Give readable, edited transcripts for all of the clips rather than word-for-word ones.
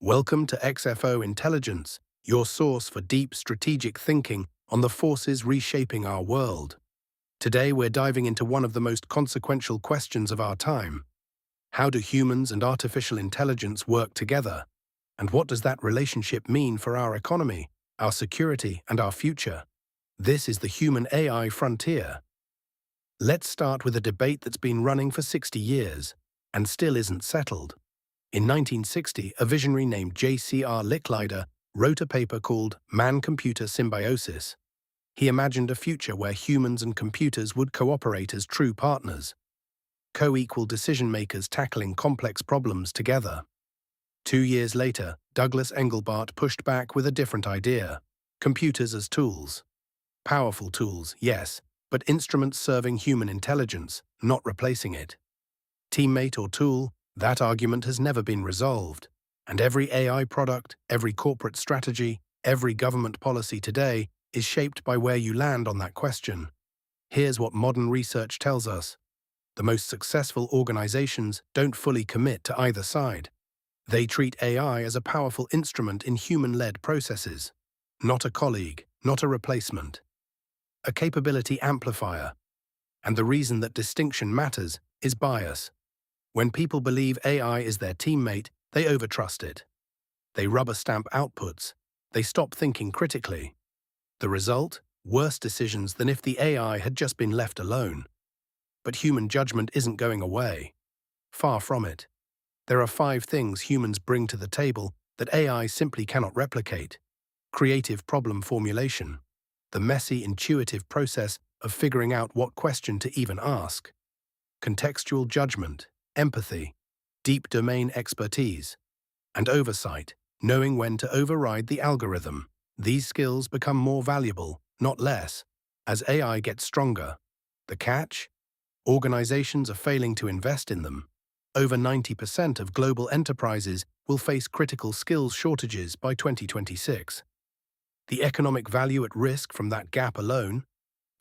Welcome to XFO Intelligence, your source for deep strategic thinking on the forces reshaping our world. Today we're diving into one of the most consequential questions of our time. How do humans and artificial intelligence work together? And what does that relationship mean for our economy, our security, and our future? This is the human-AI frontier. Let's start with a debate that's been running for 60 years and still isn't settled. In 1960, a visionary named J.C.R. Licklider wrote a paper called Man-Computer Symbiosis. He imagined a future where humans and computers would cooperate as true partners, co-equal decision-makers tackling complex problems together. 2 years later, Douglas Engelbart pushed back with a different idea: computers as tools. Powerful tools, yes, but instruments serving human intelligence, not replacing it. Teammate or tool? That argument has never been resolved, and every AI product, every corporate strategy, every government policy today is shaped by where you land on that question. Here's what modern research tells us. The most successful organizations don't fully commit to either side. They treat AI as a powerful instrument in human-led processes, not a colleague, not a replacement, a capability amplifier. And the reason that distinction matters is bias. When people believe AI is their teammate, they overtrust it. They rubber stamp outputs. They stop thinking critically. The result? Worse decisions than if the AI had just been left alone. But human judgment isn't going away. Far from it. There are 5 things humans bring to the table that AI simply cannot replicate. Creative problem formulation. The messy, intuitive process of figuring out what question to even ask. Contextual judgment. Empathy, deep domain expertise, and oversight, knowing when to override the algorithm. These skills become more valuable, not less, as AI gets stronger. The catch? Organizations are failing to invest in them. Over 90% of global enterprises will face critical skills shortages by 2026. The economic value at risk from that gap alone?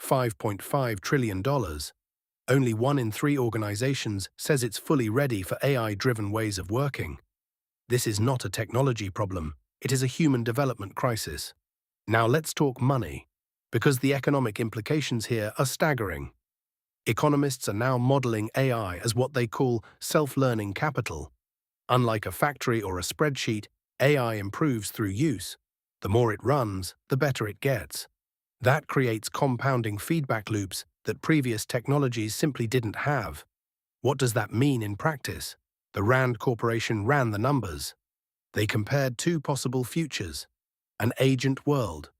$5.5 trillion. Only 1 in 3 organizations says it's fully ready for AI-driven ways of working. This is not a technology problem, it is a human development crisis. Now let's talk money, because the economic implications here are staggering. Economists are now modeling AI as what they call self-learning capital. Unlike a factory or a spreadsheet, AI improves through use. The more it runs, the better it gets. That creates compounding feedback loops that previous technologies simply didn't have. What does that mean in practice? The Rand Corporation ran the numbers. They compared 2 possible futures: an agent world,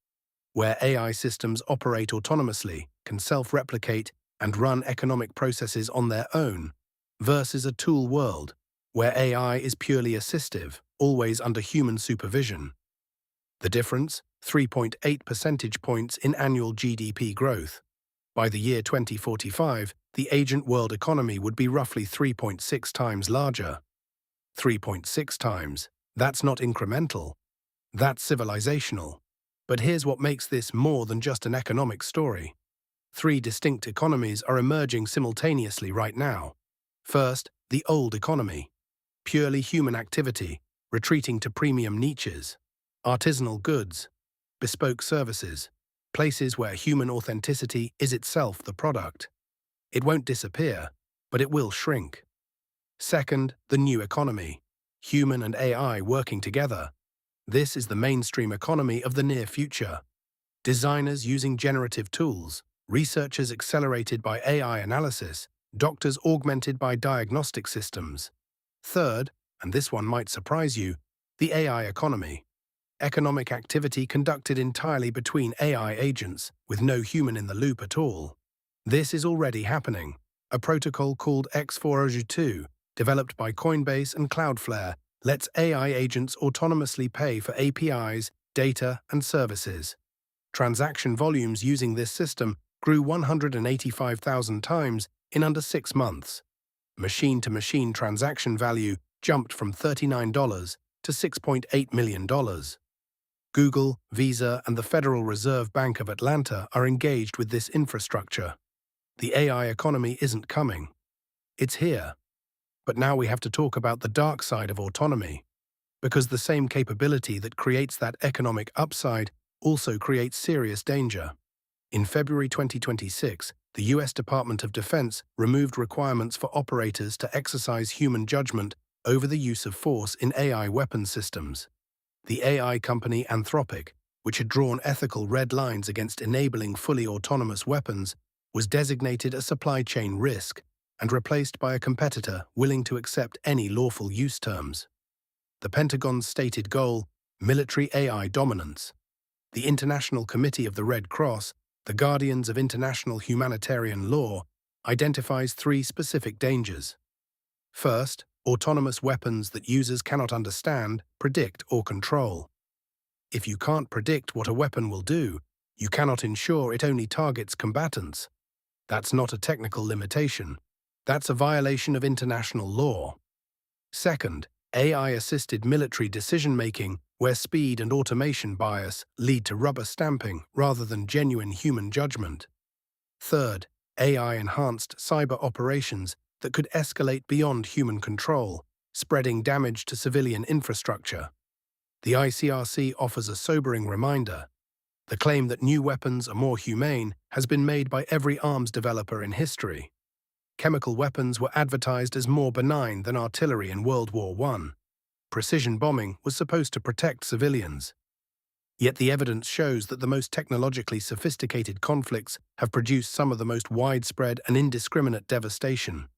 where AI systems operate autonomously, can self-replicate, and run economic processes on their own, versus a tool world, where AI is purely assistive, always under human supervision. The difference? 3.8 percentage points in annual GDP growth. By the year 2045, the agent world economy would be roughly 3.6 times larger. 3.6 times. That's not incremental. That's civilizational. But here's what makes this more than just an economic story. 3 distinct economies are emerging simultaneously right now. First, the old economy. Purely human activity, retreating to premium niches. Artisanal goods. Bespoke services. Places where human authenticity is itself the product. It won't disappear, but it will shrink. Second, the new economy. Human and AI working together. This is the mainstream economy of the near future. Designers using generative tools, researchers accelerated by AI analysis, doctors augmented by diagnostic systems. Third, and this one might surprise you, the AI economy. Economic activity conducted entirely between AI agents, with no human in the loop at all. This is already happening. A protocol called XFO, developed by Coinbase and Cloudflare, lets AI agents autonomously pay for APIs, data, and services. Transaction volumes using this system grew 185,000 times in under 6 months. Machine-to-machine transaction value jumped from $39 to $6.8 million. Google, Visa, and the Federal Reserve Bank of Atlanta are engaged with this infrastructure. The AI economy isn't coming. It's here. But now we have to talk about the dark side of autonomy. because the same capability that creates that economic upside also creates serious danger. In February 2026, the US Department of Defense removed requirements for operators to exercise human judgment over the use of force in AI weapons systems. The AI company Anthropic, which had drawn ethical red lines against enabling fully autonomous weapons, was designated a supply chain risk and replaced by a competitor willing to accept any lawful use terms. The Pentagon's stated goal: military AI dominance. The International Committee of the Red Cross, the guardians of international humanitarian law, identifies three specific dangers. First, autonomous weapons that users cannot understand, predict, or control. If you can't predict what a weapon will do, you cannot ensure it only targets combatants. That's not a technical limitation. That's a violation of international law. Second, AI-assisted military decision-making, where speed and automation bias lead to rubber stamping rather than genuine human judgment. Third, AI-enhanced cyber operations that could escalate beyond human control, spreading damage to civilian infrastructure. The ICRC offers a sobering reminder. The claim that new weapons are more humane has been made by every arms developer in history. Chemical weapons were advertised as more benign than artillery in World War I. Precision bombing was supposed to protect civilians. Yet the evidence shows that the most technologically sophisticated conflicts have produced some of the most widespread and indiscriminate devastation.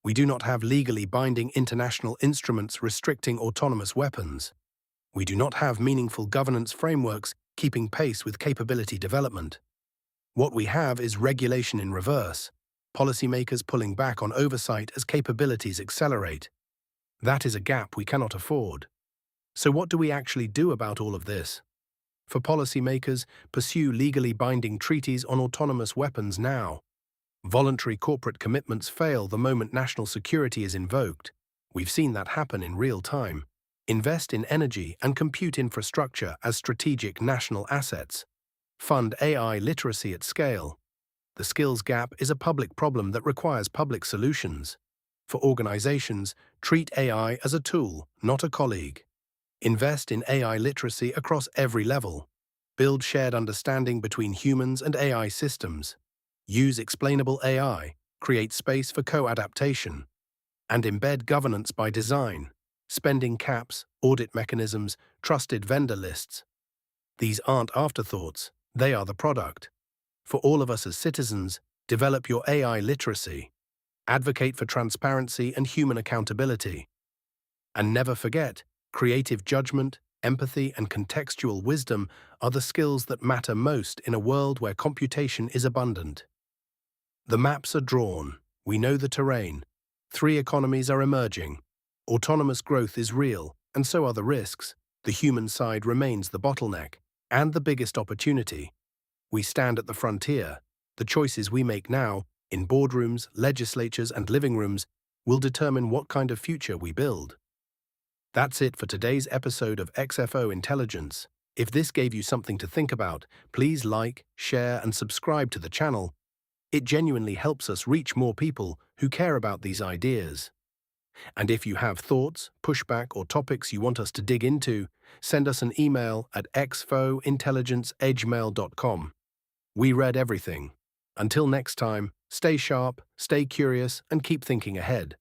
We do not have legally binding international instruments restricting autonomous weapons. We do not have meaningful governance frameworks keeping pace with capability development. What we have is regulation in reverse, policymakers pulling back on oversight as capabilities accelerate. That is a gap we cannot afford. So what do we actually do about all of this? For policymakers, pursue legally binding treaties on autonomous weapons now. Voluntary corporate commitments fail the moment national security is invoked. We've seen that happen in real time. Invest in energy and compute infrastructure as strategic national assets. Fund AI literacy at scale. The skills gap is a public problem that requires public solutions. For organizations, treat AI as a tool, not a colleague. Invest in AI literacy across every level. Build shared understanding between humans and AI systems. Use explainable AI, create space for co-adaptation. And embed governance by design. Spending caps, audit mechanisms, trusted vendor lists. These aren't afterthoughts, they are the product. For all of us as citizens, develop your AI literacy. Advocate for transparency and human accountability. And never forget, creative judgment, empathy, and contextual wisdom are the skills that matter most in a world where computation is abundant. The maps are drawn. We know the terrain. Three economies are emerging. Autonomous growth is real, and so are the risks. The human side remains the bottleneck, and the biggest opportunity. We stand at the frontier. The choices we make now, in boardrooms, legislatures, and living rooms, will determine what kind of future we build. That's it for today's episode of XFO Intelligence. If this gave you something to think about, please like, share, and subscribe to the channel. It genuinely helps us reach more people who care about these ideas. And if you have thoughts, pushback, or topics you want us to dig into, send us an email at xfointelligence@gmail.com. We read everything. Until next time, stay sharp, stay curious, and keep thinking ahead.